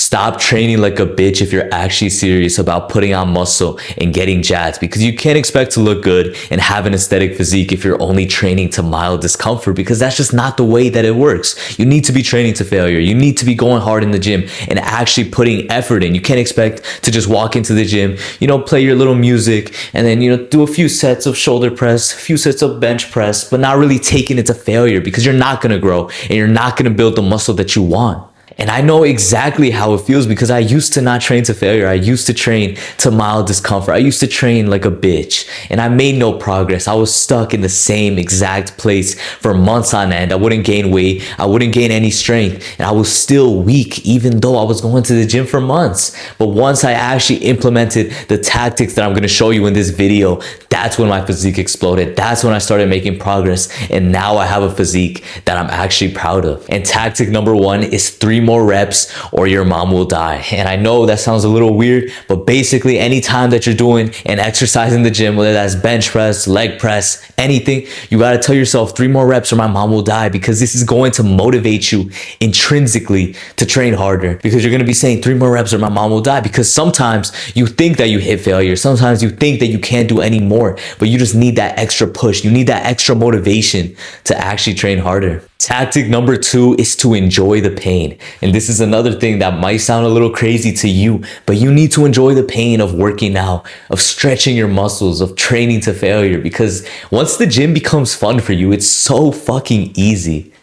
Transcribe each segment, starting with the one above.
Stop training like a bitch if you're actually serious about putting on muscle and getting jacked, because you can't expect to look good and have an aesthetic physique if you're only training to mild discomfort, because that's just not the way that it works. You need to be training to failure. You need to be going hard in the gym and actually putting effort in. You can't expect to just walk into the gym, play your little music and then, do a few sets of shoulder press, a few sets of bench press, but not really taking it to failure, because you're not going to grow and you're not going to build the muscle that you want. And I know exactly how it feels, because I used to not train to failure. I used to train to mild discomfort. I used to train like a bitch and I made no progress. I was stuck in the same exact place for months on end. I wouldn't gain weight. I wouldn't gain any strength. And I was still weak, even though I was going to the gym for months. But once I actually implemented the tactics that I'm going to show you in this video, that's when my physique exploded. That's when I started making progress. And now I have a physique that I'm actually proud of. And tactic number one is 3 more reps or your mom will die. And I know that sounds a little weird, but basically anytime that you're doing an exercise in the gym, whether that's bench press, leg press, anything, you got to tell yourself 3 more reps or my mom will die, because this is going to motivate you intrinsically to train harder, because you're going to be saying 3 more reps or my mom will die, because sometimes you think that you hit failure. Sometimes you think that you can't do any more, but you just need that extra push. You need that extra motivation to actually train harder. Tactic number 2 is to enjoy the pain. And this is another thing that might sound a little crazy to you, but you need to enjoy the pain of working out, of stretching your muscles, of training to failure, because once the gym becomes fun for you, it's so fucking easy.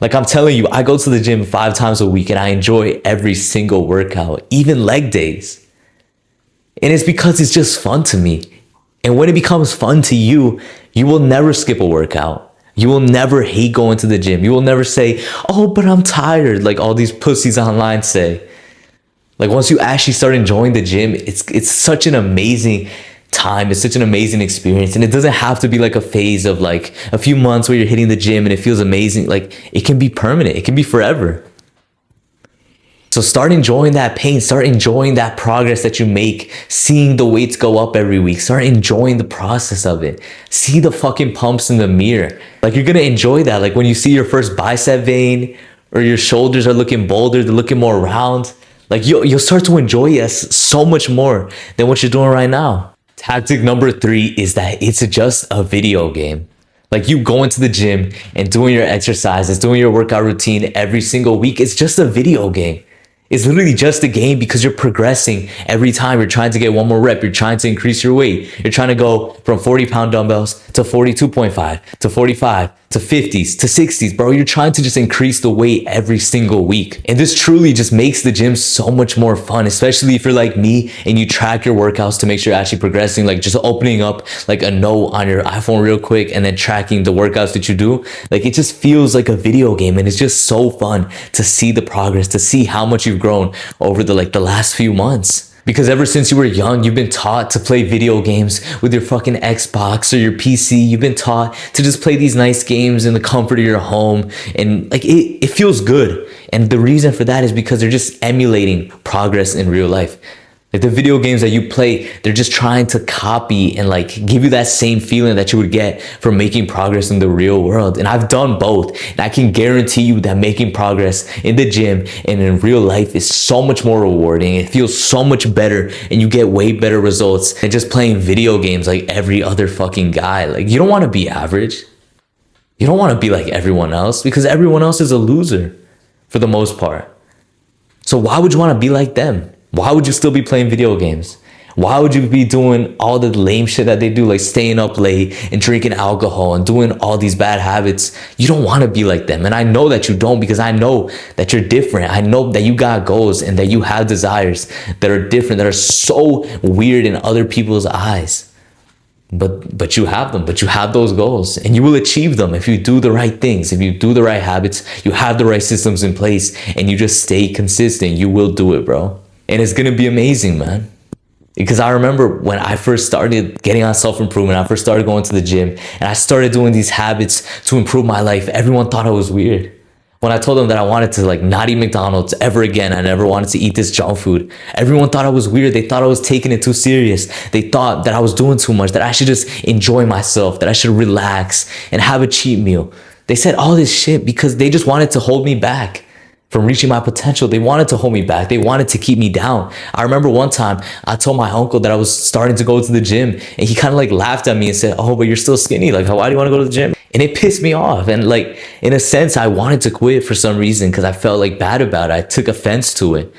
Like I'm telling you, I go to the gym 5 times a week and I enjoy every single workout, even leg days. And it's because it's just fun to me. And when it becomes fun to you, you will never skip a workout. You will never hate going to the gym. You will never say, oh, but I'm tired, like all these pussies online say. Like once you actually start enjoying the gym, it's such an amazing time. It's such an amazing experience. And it doesn't have to be like a phase of like a few months where you're hitting the gym and it feels amazing. Like it can be permanent. It can be forever. So start enjoying that pain. Start enjoying that progress that you make, seeing the weights go up every week. Start enjoying the process of it. See the fucking pumps in the mirror. Like you're going to enjoy that. Like when you see your first bicep vein or your shoulders are looking bolder, they're looking more round. Like you'll start to enjoy it so much more than what you're doing right now. Tactic number 3 is that it's just a video game. Like you going to the gym and doing your exercises, doing your workout routine every single week. It's just a video game. It's literally just a game, because you're progressing every time. You're trying to get 1 more rep. You're trying to increase your weight. You're trying to go from 40-pound dumbbells to 42.5 to 45 to 50s to 60s, bro. You're trying to just increase the weight every single week. And this truly just makes the gym so much more fun, especially if you're like me and you track your workouts to make sure you're actually progressing, like just opening up like a note on your iPhone real quick and then tracking the workouts that you do. Like it just feels like a video game, and it's just so fun to see the progress, to see how much you've grown over the last few months. Because ever since you were young, you've been taught to play video games with your fucking Xbox or your PC. You've been taught to just play these nice games in the comfort of your home. And like it feels good. And the reason for that is because they're just emulating progress in real life. Like the video games that you play, they're just trying to copy and like give you that same feeling that you would get from making progress in the real world. And I've done both. And I can guarantee you that making progress in the gym and in real life is so much more rewarding. It feels so much better and you get way better results than just playing video games like every other fucking guy. Like you don't want to be average. You don't want to be like everyone else, because everyone else is a loser for the most part. So why would you want to be like them? Why would you still be playing video games? Why would you be doing all the lame shit that they do, like staying up late and drinking alcohol and doing all these bad habits? You don't want to be like them. And I know that you don't, because I know that you're different. I know that you got goals and that you have desires that are different, that are so weird in other people's eyes. But you have them, but you have those goals, and you will achieve them if you do the right things, if you do the right habits, you have the right systems in place, and you just stay consistent. You will do it, bro. And it's going to be amazing, man. Because I remember when I first started getting on self-improvement, I first started going to the gym and I started doing these habits to improve my life. Everyone thought I was weird. When I told them that I wanted to like not eat McDonald's ever again, I never wanted to eat this junk food, everyone thought I was weird. They thought I was taking it too serious. They thought that I was doing too much, that I should just enjoy myself, that I should relax and have a cheat meal. They said all this shit because they just wanted to hold me back. from reaching my potential. They wanted to hold me back. They wanted to keep me down. I remember one time I told my uncle that I was starting to go to the gym, and he kind of like laughed at me and said, "Oh, but you're still skinny. Like, why do you want to go to the gym?" And it pissed me off. And like, in a sense, I wanted to quit for some reason because I felt like bad about it. I took offense to it.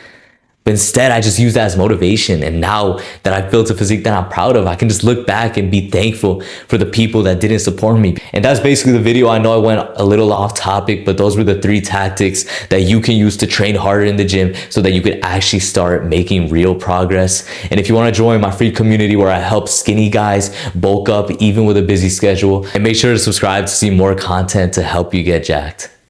But instead, I just use that as motivation. And now that I've built a physique that I'm proud of, I can just look back and be thankful for the people that didn't support me. And that's basically the video. I know I went a little off topic, but those were the 3 tactics that you can use to train harder in the gym so that you could actually start making real progress. And if you want to join my free community where I help skinny guys bulk up even with a busy schedule, and make sure to subscribe to see more content to help you get jacked.